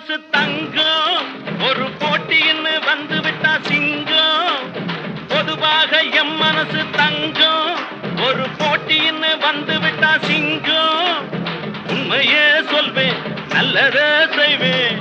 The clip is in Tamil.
மனசு தங்கம் ஒரு போட்டின்னு வந்து விட்டா சிங்கம் பொதுவாக எம் மனசு தங்கம் ஒரு போட்டின்னு வந்து விட்டா சிங்கம் உண்மையே சொல்வேன் நல்லதே செய்வேன்